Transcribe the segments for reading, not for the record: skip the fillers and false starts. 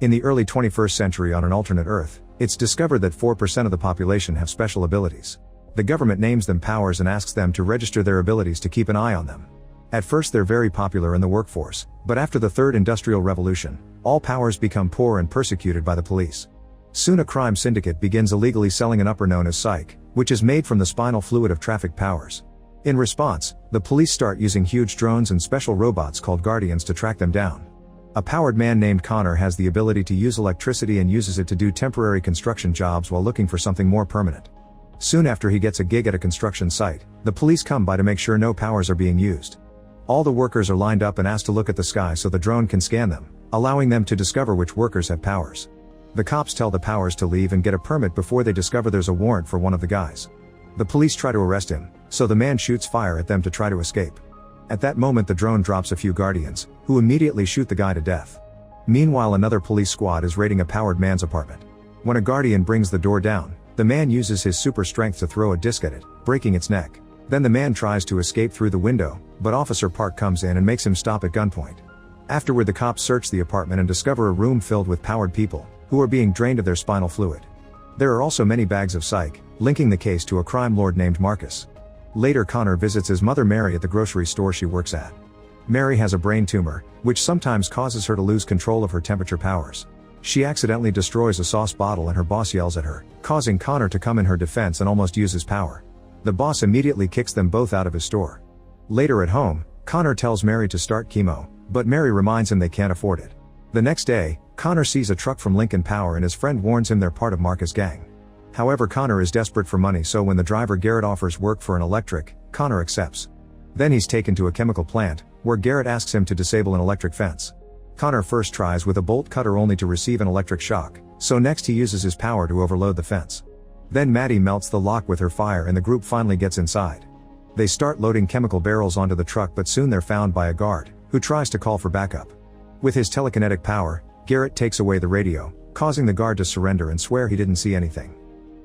In the early 21st century on an alternate Earth, it's discovered that 4% of the population have special abilities. The government names them powers and asks them to register their abilities to keep an eye on them. At first they're very popular in the workforce, but after the Third Industrial Revolution, all powers become poor and persecuted by the police. Soon a crime syndicate begins illegally selling an upper known as psych, which is made from the spinal fluid of traffic powers. In response, the police start using huge drones and special robots called guardians to track them down. A powered man named Connor has the ability to use electricity and uses it to do temporary construction jobs while looking for something more permanent. Soon after he gets a gig at a construction site, the police come by to make sure no powers are being used. All the workers are lined up and asked to look at the sky so the drone can scan them, allowing them to discover which workers have powers. The cops tell the powers to leave and get a permit before they discover there's a warrant for one of the guys. The police try to arrest him, so the man shoots fire at them to try to escape. At that moment the drone drops a few guardians, who immediately shoot the guy to death. Meanwhile another police squad is raiding a powered man's apartment. When a guardian brings the door down, the man uses his super strength to throw a disc at it, breaking its neck. Then the man tries to escape through the window, but Officer Park comes in and makes him stop at gunpoint. Afterward the cops search the apartment and discover a room filled with powered people, who are being drained of their spinal fluid. There are also many bags of psych, linking the case to a crime lord named Marcus. Later Connor visits his mother Mary at the grocery store she works at. Mary has a brain tumor, which sometimes causes her to lose control of her temperature powers. She accidentally destroys a sauce bottle and her boss yells at her, causing Connor to come in her defense and almost use his power. The boss immediately kicks them both out of his store. Later at home, Connor tells Mary to start chemo, but Mary reminds him they can't afford it. The next day, Connor sees a truck from Lincoln Power and his friend warns him they're part of Marcus' gang. However, Connor is desperate for money, so when the driver Garrett offers work for an electric, Connor accepts. Then he's taken to a chemical plant, where Garrett asks him to disable an electric fence. Connor first tries with a bolt cutter only to receive an electric shock, so next he uses his power to overload the fence. Then Maddie melts the lock with her fire and the group finally gets inside. They start loading chemical barrels onto the truck, but soon they're found by a guard, who tries to call for backup. With his telekinetic power, Garrett takes away the radio, causing the guard to surrender and swear he didn't see anything.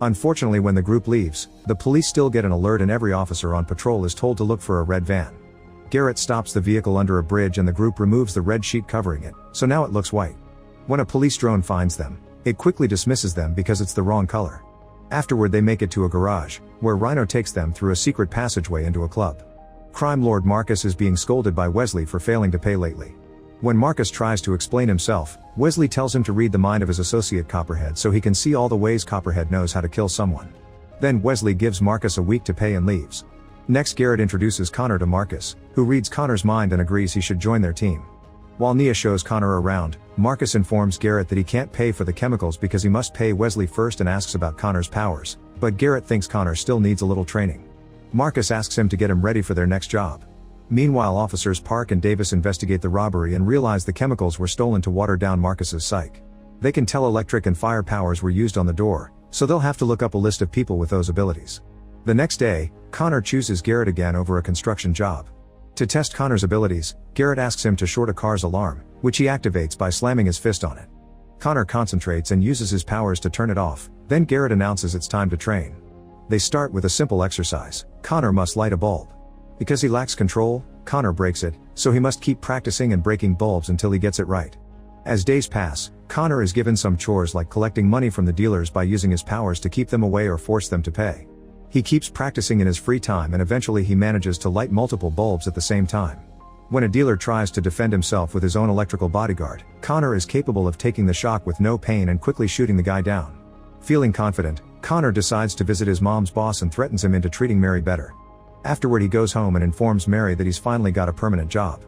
Unfortunately, when the group leaves, the police still get an alert and every officer on patrol is told to look for a red van. Garrett stops the vehicle under a bridge and the group removes the red sheet covering it, so now it looks white. When a police drone finds them, it quickly dismisses them because it's the wrong color. Afterward they make it to a garage, where Rhino takes them through a secret passageway into a club. Crime lord Marcus is being scolded by Wesley for failing to pay lately. When Marcus tries to explain himself, Wesley tells him to read the mind of his associate Copperhead so he can see all the ways Copperhead knows how to kill someone. Then Wesley gives Marcus a week to pay and leaves. Next Garrett introduces Connor to Marcus, who reads Connor's mind and agrees he should join their team. While Nia shows Connor around, Marcus informs Garrett that he can't pay for the chemicals because he must pay Wesley first and asks about Connor's powers, but Garrett thinks Connor still needs a little training. Marcus asks him to get him ready for their next job. Meanwhile, officers Park and Davis investigate the robbery and realize the chemicals were stolen to water down Marcus's psych. They can tell electric and fire powers were used on the door, so they'll have to look up a list of people with those abilities. The next day, Connor chooses Garrett again over a construction job. To test Connor's abilities, Garrett asks him to short a car's alarm, which he activates by slamming his fist on it. Connor concentrates and uses his powers to turn it off, then Garrett announces it's time to train. They start with a simple exercise. Connor must light a bulb. Because he lacks control, Connor breaks it, so he must keep practicing and breaking bulbs until he gets it right. As days pass, Connor is given some chores like collecting money from the dealers by using his powers to keep them away or force them to pay. He keeps practicing in his free time and eventually he manages to light multiple bulbs at the same time. When a dealer tries to defend himself with his own electrical bodyguard, Connor is capable of taking the shock with no pain and quickly shooting the guy down. Feeling confident, Connor decides to visit his mom's boss and threatens him into treating Mary better. Afterward he goes home and informs Mary that he's finally got a permanent job.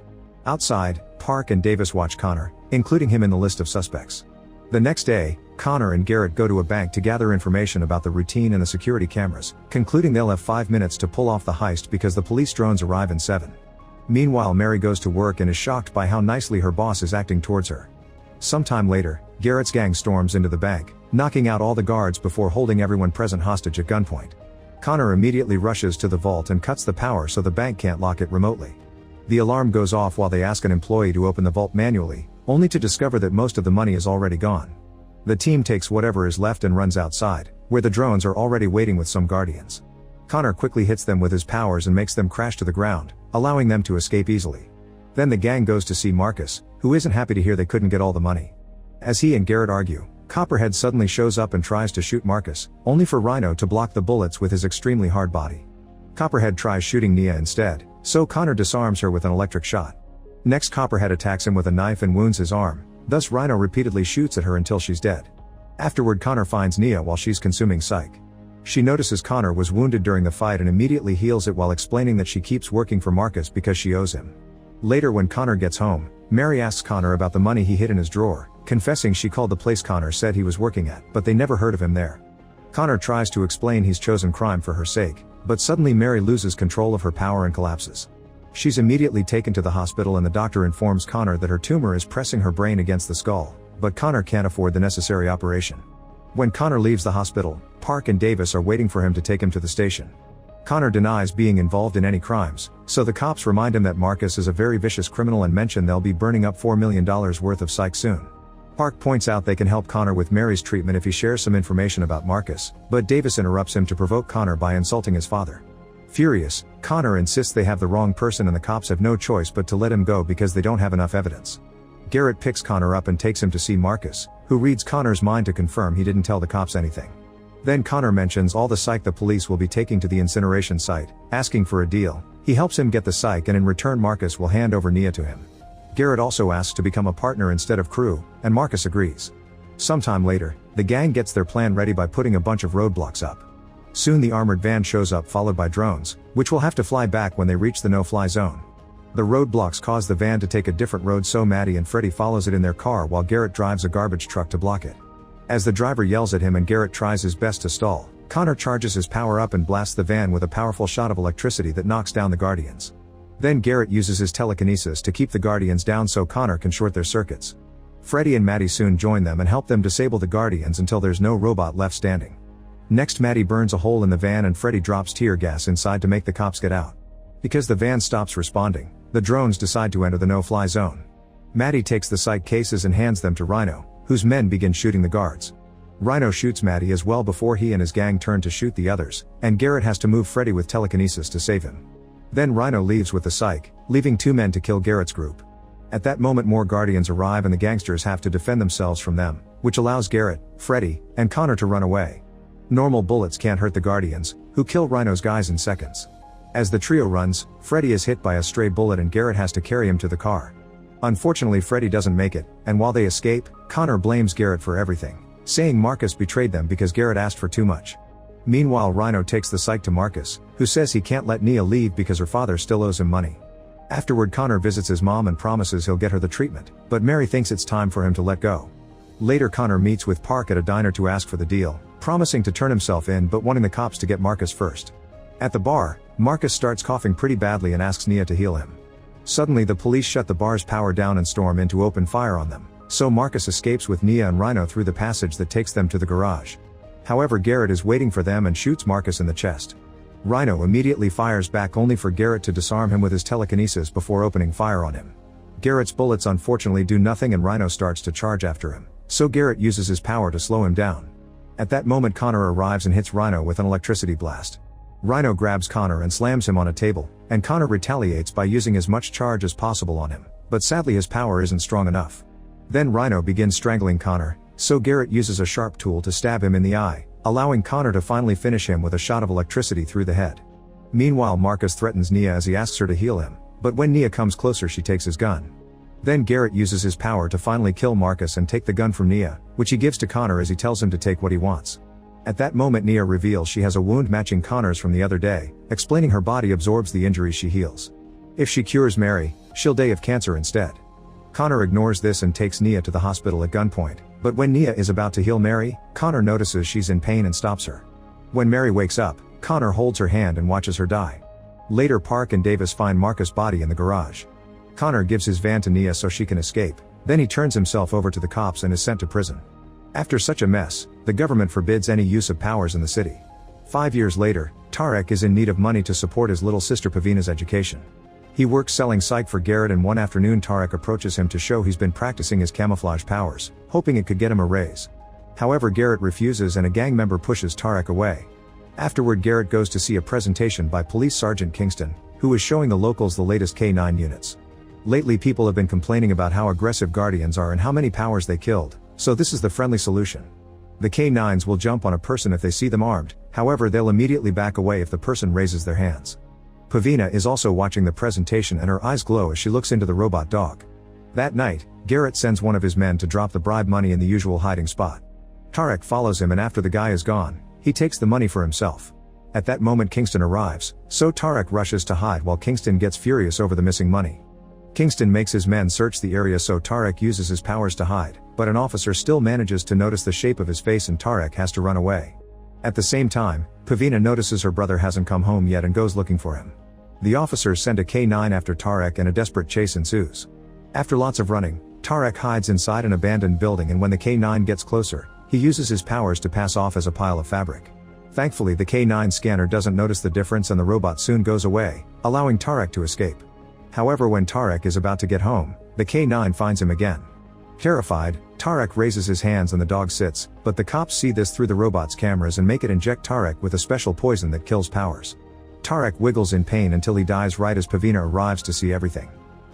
Outside, Park and Davis watch Connor, including him in the list of suspects. The next day, Connor and Garrett go to a bank to gather information about the routine and the security cameras, concluding they'll have 5 minutes to pull off the heist because the police drones arrive in 7. Meanwhile, Mary goes to work and is shocked by how nicely her boss is acting towards her. Sometime later, Garrett's gang storms into the bank, knocking out all the guards before holding everyone present hostage at gunpoint. Connor immediately rushes to the vault and cuts the power so the bank can't lock it remotely. The alarm goes off while they ask an employee to open the vault manually, only to discover that most of the money is already gone. The team takes whatever is left and runs outside, where the drones are already waiting with some guardians. Connor quickly hits them with his powers and makes them crash to the ground, allowing them to escape easily. Then the gang goes to see Marcus, who isn't happy to hear they couldn't get all the money. As he and Garrett argue, Copperhead suddenly shows up and tries to shoot Marcus, only for Rhino to block the bullets with his extremely hard body. Copperhead tries shooting Nia instead, so Connor disarms her with an electric shot. Next, Copperhead attacks him with a knife and wounds his arm, thus Rhino repeatedly shoots at her until she's dead. Afterward, Connor finds Nia while she's consuming psych. She notices Connor was wounded during the fight and immediately heals it while explaining that she keeps working for Marcus because she owes him. Later, when Connor gets home, Mary asks Connor about the money he hid in his drawer, confessing she called the place Connor said he was working at, but they never heard of him there. Connor tries to explain he's chosen crime for her sake, but suddenly Mary loses control of her power and collapses. She's immediately taken to the hospital and the doctor informs Connor that her tumor is pressing her brain against the skull, but Connor can't afford the necessary operation. When Connor leaves the hospital, Park and Davis are waiting for him to take him to the station. Connor denies being involved in any crimes, so the cops remind him that Marcus is a very vicious criminal and mention they'll be burning up $4 million worth of psych soon. Park points out they can help Connor with Mary's treatment if he shares some information about Marcus, but Davis interrupts him to provoke Connor by insulting his father. Furious, Connor insists they have the wrong person and the cops have no choice but to let him go because they don't have enough evidence. Garrett picks Connor up and takes him to see Marcus, who reads Connor's mind to confirm he didn't tell the cops anything. Then Connor mentions all the psych the police will be taking to the incineration site, asking for a deal. He helps him get the psych and in return Marcus will hand over Nia to him. Garrett also asks to become a partner instead of crew, and Marcus agrees. Sometime later, the gang gets their plan ready by putting a bunch of roadblocks up. Soon the armored van shows up followed by drones, which will have to fly back when they reach the no-fly zone. The roadblocks cause the van to take a different road, so Maddie and Freddy follows it in their car while Garrett drives a garbage truck to block it. As the driver yells at him and Garrett tries his best to stall, Connor charges his power up and blasts the van with a powerful shot of electricity that knocks down the Guardians. Then Garrett uses his telekinesis to keep the Guardians down so Connor can short their circuits. Freddy and Maddie soon join them and help them disable the Guardians until there's no robot left standing. Next, Maddie burns a hole in the van and Freddy drops tear gas inside to make the cops get out. Because the van stops responding, the drones decide to enter the no-fly zone. Maddie takes the psych cases and hands them to Rhino, whose men begin shooting the guards. Rhino shoots Maddie as well before he and his gang turn to shoot the others, and Garrett has to move Freddy with telekinesis to save him. Then Rhino leaves with the psych, leaving 2 men to kill Garrett's group. At that moment more Guardians arrive and the gangsters have to defend themselves from them, which allows Garrett, Freddy, and Connor to run away. Normal bullets can't hurt the Guardians, who kill Rhino's guys in seconds. As the trio runs, Freddy is hit by a stray bullet and Garrett has to carry him to the car. Unfortunately, Freddy doesn't make it, and while they escape, Connor blames Garrett for everything, saying Marcus betrayed them because Garrett asked for too much. Meanwhile, Rhino takes the psych to Marcus, who says he can't let Nia leave because her father still owes him money. Afterward, Connor visits his mom and promises he'll get her the treatment, but Mary thinks it's time for him to let go. Later, Connor meets with Park at a diner to ask for the deal, promising to turn himself in but wanting the cops to get Marcus first. At the bar, Marcus starts coughing pretty badly and asks Nia to heal him. Suddenly the police shut the bar's power down and storm in to open fire on them, so Marcus escapes with Nia and Rhino through the passage that takes them to the garage. However, Garrett is waiting for them and shoots Marcus in the chest. Rhino immediately fires back only for Garrett to disarm him with his telekinesis before opening fire on him. Garrett's bullets unfortunately do nothing and Rhino starts to charge after him, so Garrett uses his power to slow him down. At that moment Connor arrives and hits Rhino with an electricity blast. Rhino grabs Connor and slams him on a table, and Connor retaliates by using as much charge as possible on him, but sadly his power isn't strong enough. Then Rhino begins strangling Connor, so Garrett uses a sharp tool to stab him in the eye, allowing Connor to finally finish him with a shot of electricity through the head. Meanwhile, Marcus threatens Nia as he asks her to heal him, but when Nia comes closer she takes his gun. Then Garrett uses his power to finally kill Marcus and take the gun from Nia, which he gives to Connor as he tells him to take what he wants. At that moment Nia reveals she has a wound matching Connor's from the other day, explaining her body absorbs the injuries she heals. If she cures Mary, she'll die of cancer instead. Connor ignores this and takes Nia to the hospital at gunpoint, but when Nia is about to heal Mary, Connor notices she's in pain and stops her. When Mary wakes up, Connor holds her hand and watches her die. Later, Park and Davis find Marcus' body in the garage. Connor gives his van to Nia so she can escape, then he turns himself over to the cops and is sent to prison. After such a mess, the government forbids any use of powers in the city. 5 years later, Tarek is in need of money to support his little sister Pavina's education. He works selling psych for Garrett and one afternoon Tarek approaches him to show he's been practicing his camouflage powers, hoping it could get him a raise. However, Garrett refuses and a gang member pushes Tarek away. Afterward, Garrett goes to see a presentation by Police Sergeant Kingston, who is showing the locals the latest K9 units. Lately people have been complaining about how aggressive Guardians are and how many powers they killed, So this is the friendly solution. The K9s will jump on a person if they see them armed, however they'll immediately back away if the person raises their hands. Pavina is also watching the presentation and her eyes glow as she looks into the robot dog. That night, Garrett sends one of his men to drop the bribe money in the usual hiding spot. Tarek follows him, and after the guy is gone, he takes the money for himself. At that moment Kingston arrives, so Tarek rushes to hide while Kingston gets furious over the missing money. Kingston makes his men search the area, so Tarek uses his powers to hide, but an officer still manages to notice the shape of his face and Tarek has to run away. At the same time, Pavina notices her brother hasn't come home yet and goes looking for him. The officers send a K9 after Tarek and a desperate chase ensues. After lots of running, Tarek hides inside an abandoned building, and when the K9 gets closer, he uses his powers to pass off as a pile of fabric. Thankfully the K9 scanner doesn't notice the difference and the robot soon goes away, allowing Tarek to escape. However, when Tarek is about to get home, the K9 finds him again. Terrified, Tarek raises his hands and the dog sits, but the cops see this through the robot's cameras and make it inject Tarek with a special poison that kills powers. Tarek wiggles in pain until he dies right as Pavina arrives to see everything.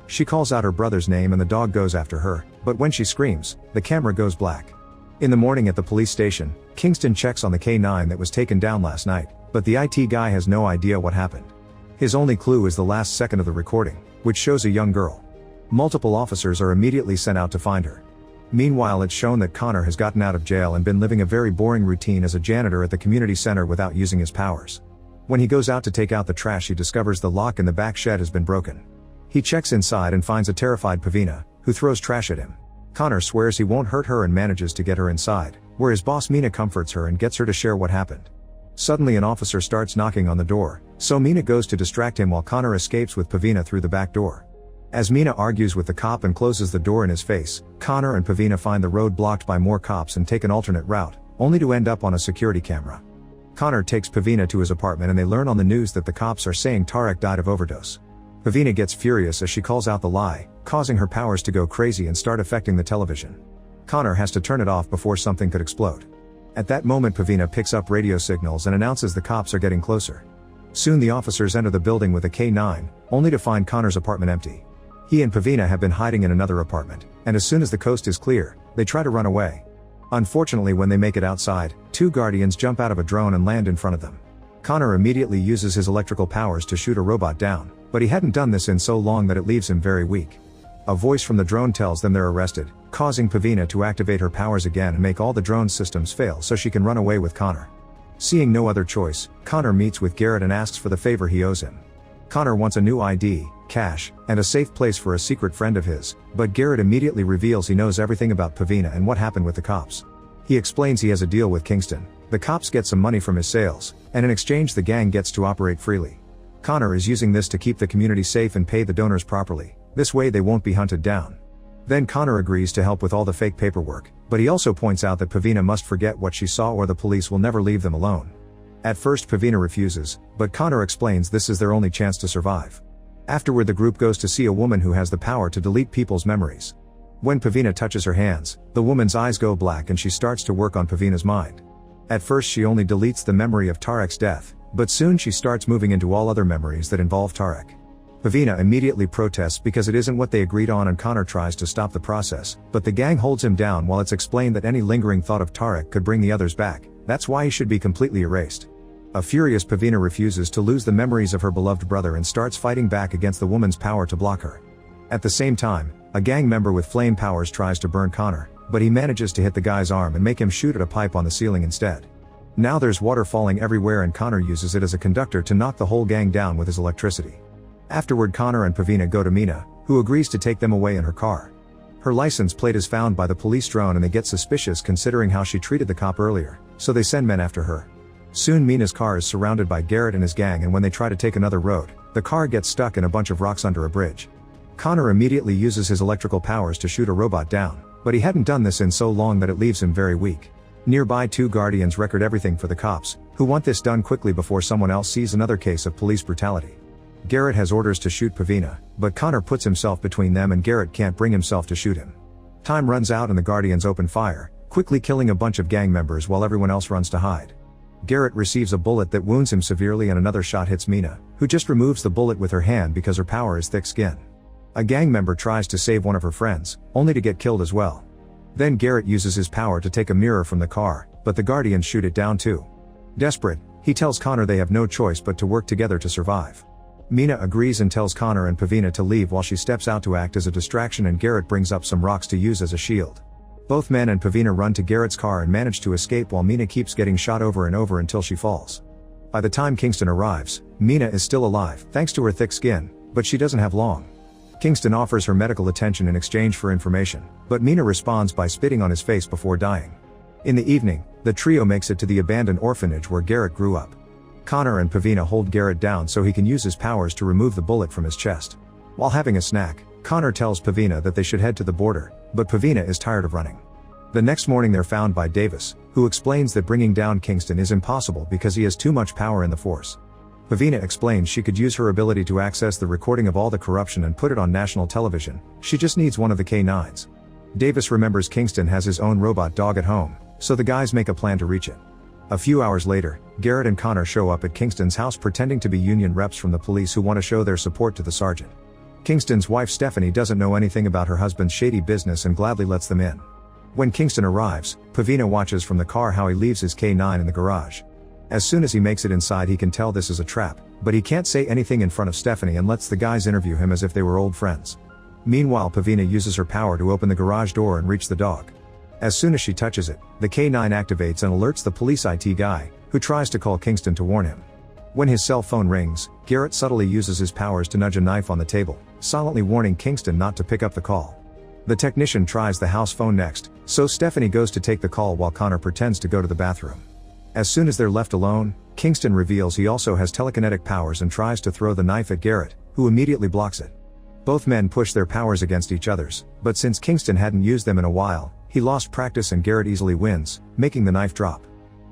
She calls out her brother's name and the dog goes after her, but when she screams, the camera goes black. In the morning at the police station, Kingston checks on the K9 that was taken down last night, but the IT guy has no idea what happened. His only clue is the last second of the recording, which shows a young girl. Multiple officers are immediately sent out to find her. Meanwhile, it's shown that Connor has gotten out of jail and been living a very boring routine as a janitor at the community center without using his powers. When he goes out to take out the trash, he discovers the lock in the back shed has been broken. He checks inside and finds a terrified Pavina, who throws trash at him. Connor swears he won't hurt her and manages to get her inside, where his boss Mina comforts her and gets her to share what happened. Suddenly an officer starts knocking on the door, so Mina goes to distract him while Connor escapes with Pavina through the back door. As Mina argues with the cop and closes the door in his face, Connor and Pavina find the road blocked by more cops and take an alternate route, only to end up on a security camera. Connor takes Pavina to his apartment and they learn on the news that the cops are saying Tarek died of overdose. Pavina gets furious as she calls out the lie, causing her powers to go crazy and start affecting the television. Connor has to turn it off before something could explode. At that moment Pavina picks up radio signals and announces the cops are getting closer. Soon the officers enter the building with a K9, only to find Connor's apartment empty. He and Pavina have been hiding in another apartment, and as soon as the coast is clear, they try to run away. Unfortunately, when they make it outside, two guardians jump out of a drone and land in front of them. Connor immediately uses his electrical powers to shoot a robot down, but he hadn't done this in so long that it leaves him very weak. A voice from the drone tells them they're arrested, causing Pavina to activate her powers again and make all the drone systems fail so she can run away with Connor. Seeing no other choice, Connor meets with Garrett and asks for the favor he owes him. Connor wants a new ID, cash, and a safe place for a secret friend of his, but Garrett immediately reveals he knows everything about Pavina and what happened with the cops. He explains he has a deal with Kingston, the cops get some money from his sales, and in exchange the gang gets to operate freely. Connor is using this to keep the community safe and pay the donors properly, this way they won't be hunted down. Then Connor agrees to help with all the fake paperwork, but he also points out that Pavina must forget what she saw or the police will never leave them alone. At first Pavina refuses, but Connor explains this is their only chance to survive. Afterward the group goes to see a woman who has the power to delete people's memories. When Pavina touches her hands, the woman's eyes go black and she starts to work on Pavina's mind. At first she only deletes the memory of Tarek's death, but soon she starts moving into all other memories that involve Tarek. Pavina immediately protests because it isn't what they agreed on and Connor tries to stop the process, but the gang holds him down while it's explained that any lingering thought of Tarek could bring the others back, that's why he should be completely erased. A furious Pavina refuses to lose the memories of her beloved brother and starts fighting back against the woman's power to block her. At the same time, a gang member with flame powers tries to burn Connor, but he manages to hit the guy's arm and make him shoot at a pipe on the ceiling instead. Now there's water falling everywhere and Connor uses it as a conductor to knock the whole gang down with his electricity. Afterward Connor and Pavina go to Mina, who agrees to take them away in her car. Her license plate is found by the police drone and they get suspicious considering how she treated the cop earlier, so they send men after her. Soon Mina's car is surrounded by Garrett and his gang, and when they try to take another road, the car gets stuck in a bunch of rocks under a bridge. Connor immediately uses his electrical powers to shoot a robot down, but he hadn't done this in so long that it leaves him very weak. Nearby two guardians record everything for the cops, who want this done quickly before someone else sees another case of police brutality. Garrett has orders to shoot Pavina, but Connor puts himself between them and Garrett can't bring himself to shoot him. Time runs out and the guardians open fire, quickly killing a bunch of gang members while everyone else runs to hide. Garrett receives a bullet that wounds him severely and another shot hits Mina, who just removes the bullet with her hand because her power is thick skin. A gang member tries to save one of her friends, only to get killed as well. Then Garrett uses his power to take a mirror from the car, but the Guardians shoot it down too. Desperate, he tells Connor they have no choice but to work together to survive. Mina agrees and tells Connor and Pavina to leave while she steps out to act as a distraction, and Garrett brings up some rocks to use as a shield. Both men and Pavina run to Garrett's car and manage to escape while Mina keeps getting shot over and over until she falls. By the time Kingston arrives, Mina is still alive thanks to her thick skin, but she doesn't have long. Kingston offers her medical attention in exchange for information, but Mina responds by spitting on his face before dying. In the evening, the trio makes it to the abandoned orphanage where Garrett grew up. Connor and Pavina hold Garrett down so he can use his powers to remove the bullet from his chest. While having a snack, Connor tells Pavina that they should head to the border, but Pavina is tired of running. The next morning they're found by Davis, who explains that bringing down Kingston is impossible because he has too much power in the Force. Pavina explains she could use her ability to access the recording of all the corruption and put it on national television, she just needs one of the K9s. Davis remembers Kingston has his own robot dog at home, so the guys make a plan to reach it. A few hours later, Garrett and Connor show up at Kingston's house pretending to be union reps from the police who want to show their support to the sergeant. Kingston's wife Stephanie doesn't know anything about her husband's shady business and gladly lets them in. When Kingston arrives, Pavina watches from the car how he leaves his K9 in the garage. As soon as he makes it inside he can tell this is a trap, but he can't say anything in front of Stephanie and lets the guys interview him as if they were old friends. Meanwhile, Pavina uses her power to open the garage door and reach the dog. As soon as she touches it, the K9 activates and alerts the police IT guy, who tries to call Kingston to warn him. When his cell phone rings, Garrett subtly uses his powers to nudge a knife on the table, silently warning Kingston not to pick up the call. The technician tries the house phone next, so Stephanie goes to take the call while Connor pretends to go to the bathroom. As soon as they're left alone, Kingston reveals he also has telekinetic powers and tries to throw the knife at Garrett, who immediately blocks it. Both men push their powers against each other's, but since Kingston hadn't used them in a while, he lost practice and Garrett easily wins, making the knife drop.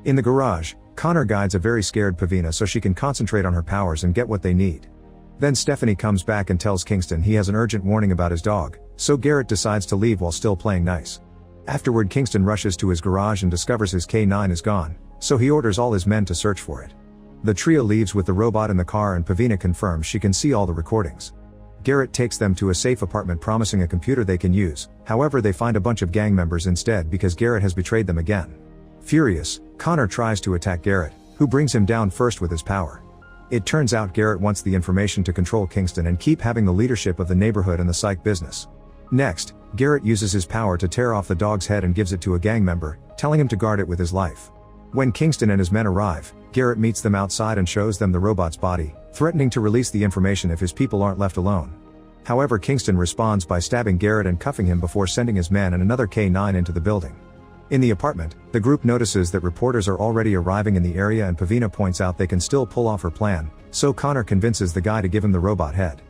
In the garage, Connor guides a very scared Pavina so she can concentrate on her powers and get what they need. Then Stephanie comes back and tells Kingston he has an urgent warning about his dog, so Garrett decides to leave while still playing nice. Afterward, Kingston rushes to his garage and discovers his K9 is gone, so he orders all his men to search for it. The trio leaves with the robot in the car and Pavina confirms she can see all the recordings. Garrett takes them to a safe apartment promising a computer they can use, however they find a bunch of gang members instead because Garrett has betrayed them again. Furious, Connor tries to attack Garrett, who brings him down first with his power. It turns out Garrett wants the information to control Kingston and keep having the leadership of the neighborhood and the psych business. Next, Garrett uses his power to tear off the dog's head and gives it to a gang member, telling him to guard it with his life. When Kingston and his men arrive, Garrett meets them outside and shows them the robot's body, threatening to release the information if his people aren't left alone. However, Kingston responds by stabbing Garrett and cuffing him before sending his men and another K9 into the building. In the apartment, the group notices that reporters are already arriving in the area and Pavina points out they can still pull off her plan, so Connor convinces the guy to give him the robot head.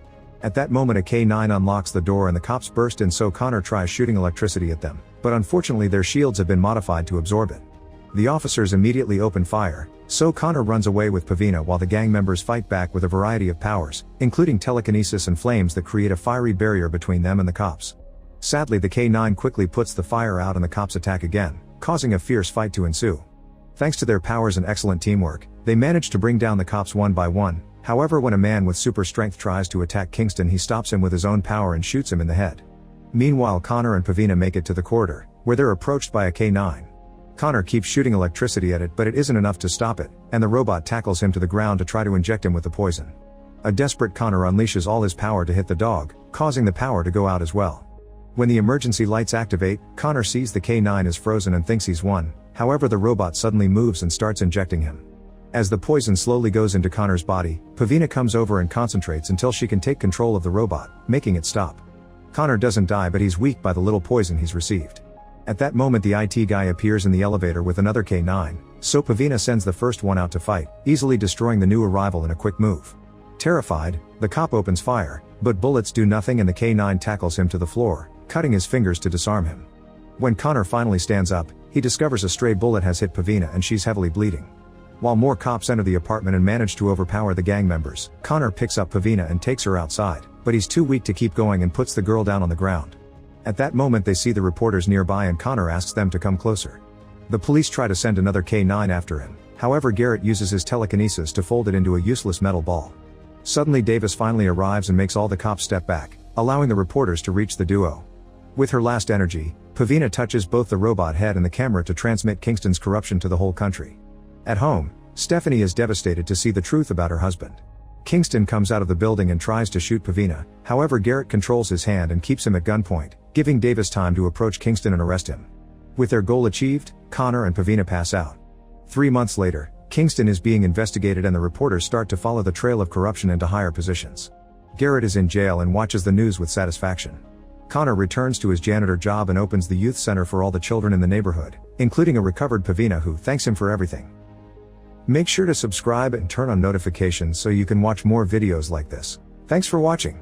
At that moment a K9 unlocks the door and the cops burst in, so Connor tries shooting electricity at them, but unfortunately their shields have been modified to absorb it. The officers immediately open fire, so Connor runs away with Pavina while the gang members fight back with a variety of powers, including telekinesis and flames that create a fiery barrier between them and the cops. Sadly, the K9 quickly puts the fire out and the cops attack again, causing a fierce fight to ensue. Thanks to their powers and excellent teamwork, they manage to bring down the cops one by one. However, when a man with super strength tries to attack Kingston, he stops him with his own power and shoots him in the head. Meanwhile, Connor and Pavina make it to the corridor, where they're approached by a K9. Connor keeps shooting electricity at it, but it isn't enough to stop it, and the robot tackles him to the ground to try to inject him with the poison. A desperate Connor unleashes all his power to hit the dog, causing the power to go out as well. When the emergency lights activate, Connor sees the K9 is frozen and thinks he's won, however the robot suddenly moves and starts injecting him. As the poison slowly goes into Connor's body, Pavina comes over and concentrates until she can take control of the robot, making it stop. Connor doesn't die, but he's weak by the little poison he's received. At that moment the IT guy appears in the elevator with another K9, so Pavina sends the first one out to fight, easily destroying the new arrival in a quick move. Terrified, the cop opens fire, but bullets do nothing and the K9 tackles him to the floor, cutting his fingers to disarm him. When Connor finally stands up, he discovers a stray bullet has hit Pavina and she's heavily bleeding. While more cops enter the apartment and manage to overpower the gang members, Connor picks up Pavina and takes her outside, but he's too weak to keep going and puts the girl down on the ground. At that moment they see the reporters nearby and Connor asks them to come closer. The police try to send another K9 after him, however Garrett uses his telekinesis to fold it into a useless metal ball. Suddenly Davis finally arrives and makes all the cops step back, allowing the reporters to reach the duo. With her last energy, Pavina touches both the robot head and the camera to transmit Kingston's corruption to the whole country. At home, Stephanie is devastated to see the truth about her husband. Kingston comes out of the building and tries to shoot Pavina, however Garrett controls his hand and keeps him at gunpoint, giving Davis time to approach Kingston and arrest him. With their goal achieved, Connor and Pavina pass out. 3 months later, Kingston is being investigated and the reporters start to follow the trail of corruption into higher positions. Garrett is in jail and watches the news with satisfaction. Connor returns to his janitor job and opens the youth center for all the children in the neighborhood, including a recovered Pavina who thanks him for everything. Make sure to subscribe and turn on notifications so you can watch more videos like this. Thanks for watching.